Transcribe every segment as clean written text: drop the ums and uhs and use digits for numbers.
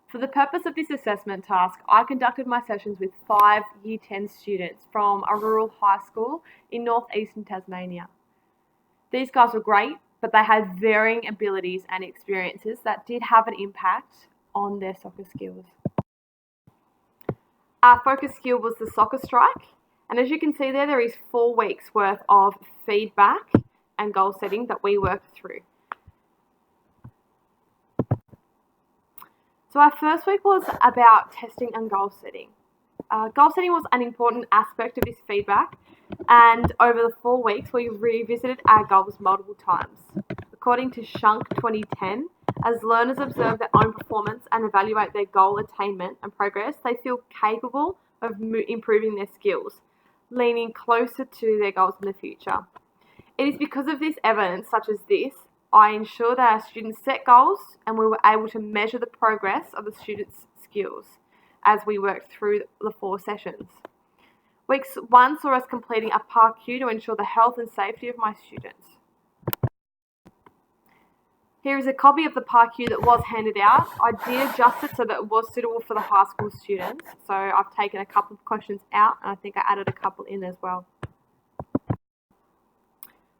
For the purpose of this assessment task, I conducted my sessions with 5 Year 10 students from a rural high school in northeastern Tasmania. These guys were great, but they had varying abilities and experiences that did have an impact on their soccer skills. Our focus skill was the soccer strike, and as you can see there is 4 weeks worth of feedback and goal setting that we worked through. So our first week was about testing and goal setting. Goal setting was an important aspect of this feedback, and over the 4 weeks we revisited our goals multiple times. According to Shunk 2010, as learners observe their own performance and evaluate their goal attainment and progress, they feel capable of improving their skills, leaning closer to their goals in the future. It is because of this evidence, such as this, I ensure that our students set goals and we were able to measure the progress of the students' skills as we worked through the 4 sessions. Weeks 1 saw us completing a PARQ to ensure the health and safety of my students. Here is a copy of the PARQ that was handed out. I did adjust it so that it was suitable for the high school students. So I've taken a couple of questions out and I think I added a couple in as well.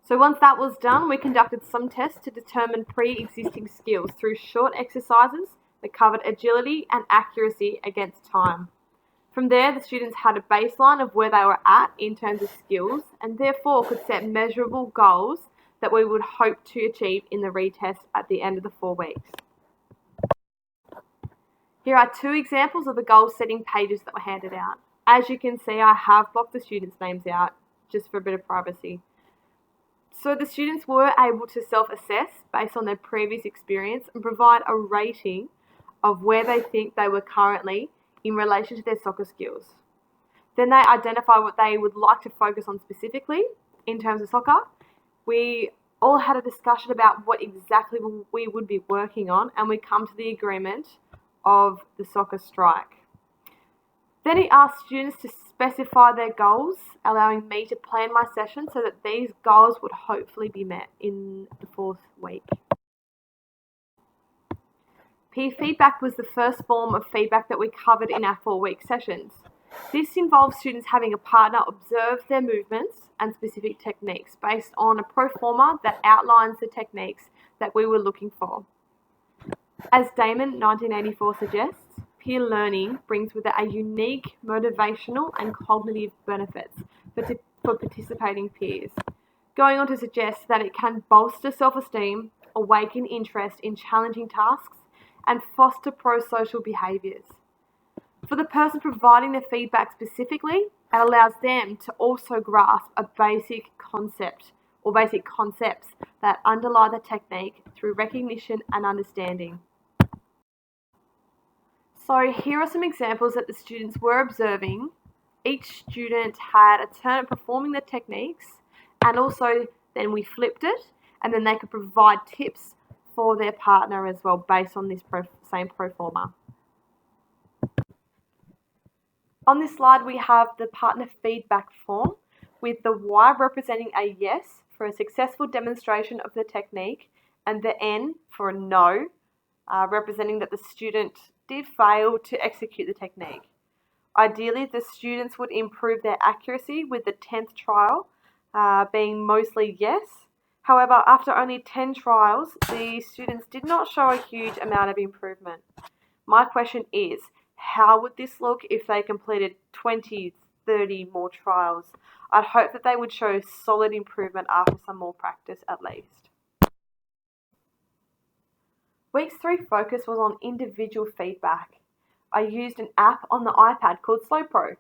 So once that was done, we conducted some tests to determine pre-existing skills through short exercises that covered agility and accuracy against time. From there, the students had a baseline of where they were at in terms of skills and therefore could set measurable goals that we would hope to achieve in the retest at the end of the 4 weeks. Here are 2 examples of the goal setting pages that were handed out. As you can see, I have blocked the students' names out just for a bit of privacy. So the students were able to self-assess based on their previous experience and provide a rating of where they think they were currently in relation to their soccer skills. Then they identify what they would like to focus on specifically in terms of soccer. We all had a discussion about what exactly we would be working on, and we come to the agreement of the soccer strike. Then he asked students to specify their goals, allowing me to plan my session so that these goals would hopefully be met in the 4th week. Peer feedback was the first form of feedback that we covered in our 4-week sessions. This involves students having a partner observe their movements and specific techniques based on a pro forma that outlines the techniques that we were looking for. As Damon 1984 suggests, peer learning brings with it a unique motivational and cognitive benefits for participating peers, going on to suggest that it can bolster self-esteem, awaken interest in challenging tasks, and foster pro-social behaviours. For the person providing the feedback specifically, it allows them to also grasp a basic concept or basic concepts that underlie the technique through recognition and understanding. So here are some examples that the students were observing. Each student had a turn at performing the techniques, and also then we flipped it, and then they could provide tips for their partner as well based on this same pro forma. On this slide we have the partner feedback form with the Y representing a yes for a successful demonstration of the technique and the N for a no, representing that the student did fail to execute the technique. Ideally, the students would improve their accuracy with the 10th trial being mostly yes. However, after only 10 trials, the students did not show a huge amount of improvement. My question is, how would this look if they completed 20, 30 more trials? I'd hope that they would show solid improvement after some more practice at least. Week 3 focus was on individual feedback. I used an app on the iPad called SlowPro.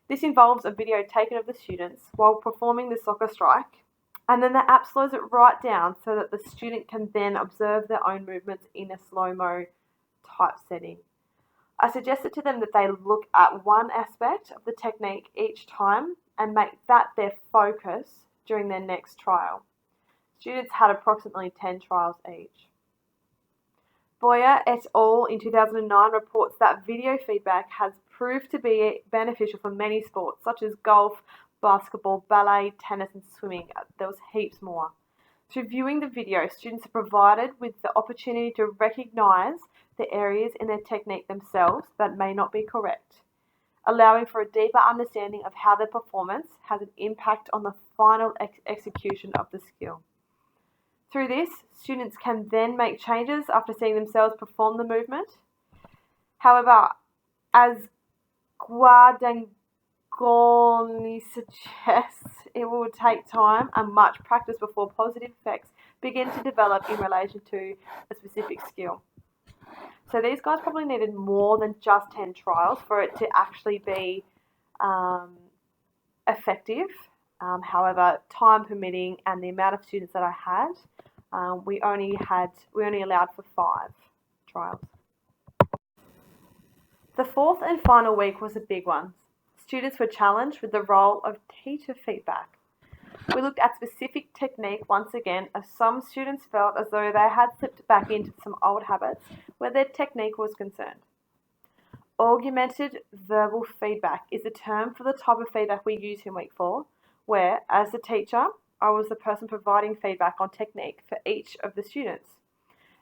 This involves a video taken of the students while performing the soccer strike, and then the app slows it right down so that the student can then observe their own movements in a slow-mo type setting. I suggested to them that they look at one aspect of the technique each time and make that their focus during their next trial. Students had approximately 10 trials each. Boyer et al. In 2009 reports that video feedback has proved to be beneficial for many sports such as golf, basketball, ballet, tennis and swimming. There was heaps more. To viewing the video, students are provided with the opportunity to recognise the areas in their technique themselves that may not be correct, allowing for a deeper understanding of how their performance has an impact on the final execution of the skill. Through this, students can then make changes after seeing themselves perform the movement. However, as Guardangoni suggests, it will take time and much practice before positive effects begin to develop in relation to a specific skill. So these guys probably needed more than just 10 trials for it to actually be effective. However, time permitting and the amount of students that I had, we only allowed for 5 trials. The fourth and final week was a big one. Students were challenged with the role of teacher feedback. We looked at specific technique once again, as some students felt as though they had slipped back into some old habits where their technique was concerned. Augmented verbal feedback is the term for the type of feedback we use in week 4, where, as the teacher, I was the person providing feedback on technique for each of the students.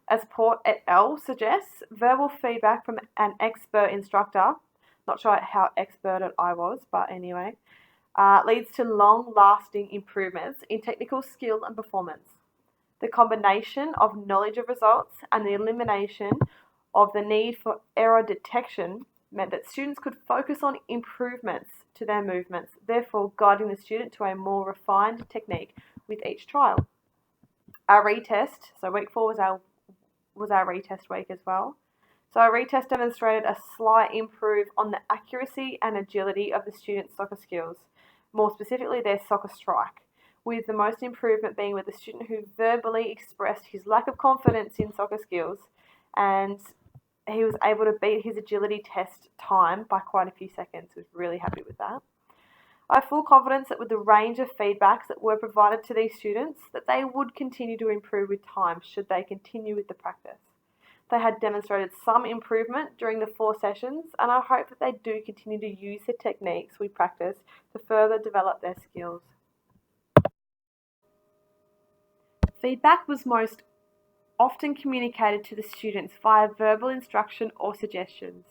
As Port et al. Suggests, verbal feedback from an expert instructor, not sure how expert I was, but anyway, leads to long-lasting improvements in technical skill and performance. The combination of knowledge of results and the elimination of the need for error detection meant that students could focus on improvements to their movements, therefore guiding the student to a more refined technique with each trial. Our retest, so week 4 was our retest week as well. So our retest demonstrated a slight improve on the accuracy and agility of the students' soccer skills, more specifically their soccer strike, with the most improvement being with the student who verbally expressed his lack of confidence in soccer skills, and he was able to beat his agility test time by quite a few seconds. I was really happy with that. I have full confidence that with the range of feedbacks that were provided to these students, that they would continue to improve with time should they continue with the practice. They had demonstrated some improvement during the 4 sessions, and I hope that they do continue to use the techniques we practice to further develop their skills. Feedback was most often communicated to the students via verbal instruction or suggestions.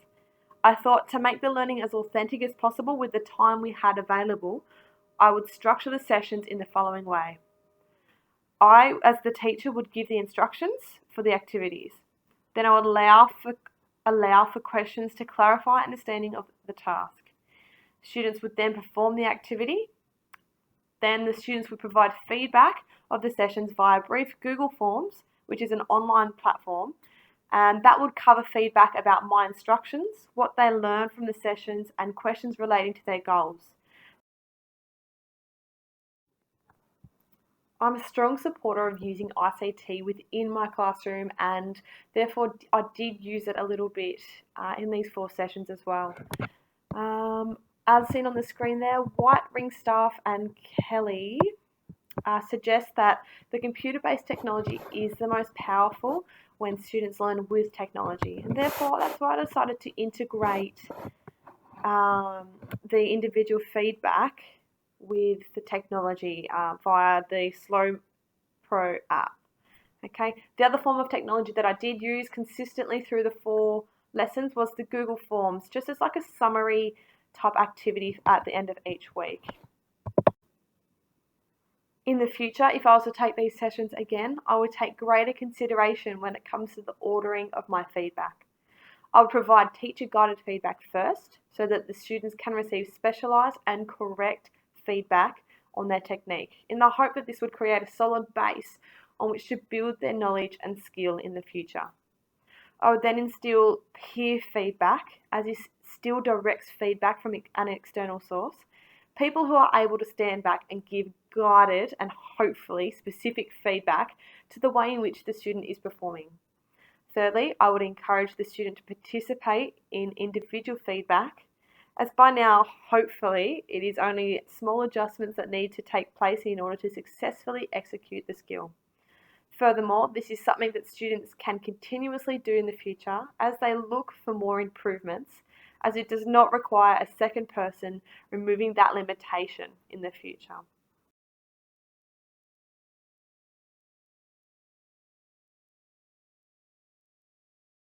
I thought to make the learning as authentic as possible with the time we had available, I would structure the sessions in the following way. I, as the teacher, would give the instructions for the activities. Then I would allow for questions to clarify understanding of the task. Students would then perform the activity. Then the students would provide feedback of the sessions via brief Google Forms, which is an online platform, and that would cover feedback about my instructions, what they learned from the sessions, and questions relating to their goals. I'm a strong supporter of using ICT within my classroom, and therefore I did use it a little bit in these 4 sessions as well. As seen on the screen there, White, Ringstaff and Kelly suggest that the computer-based technology is the most powerful when students learn with technology, and therefore that's why I decided to integrate the individual feedback with the technology via the Slow Pro app. Okay. The other form of technology that I did use consistently through the 4 lessons was the Google Forms, just as like a summary type activity at the end of each week. In the future, if I was to take these sessions again, I would take greater consideration when it comes to the ordering of my feedback. I would provide teacher-guided feedback first so that the students can receive specialised and correct feedback on their technique, in the hope that this would create a solid base on which to build their knowledge and skill in the future. I would then instill peer feedback, as this still directs feedback from an external source, people who are able to stand back and give guided and hopefully specific feedback to the way in which the student is performing. Thirdly, I would encourage the student to participate in individual feedback, as by now, hopefully, it is only small adjustments that need to take place in order to successfully execute the skill. Furthermore, this is something that students can continuously do in the future as they look for more improvements, as it does not require a second person removing that limitation in the future.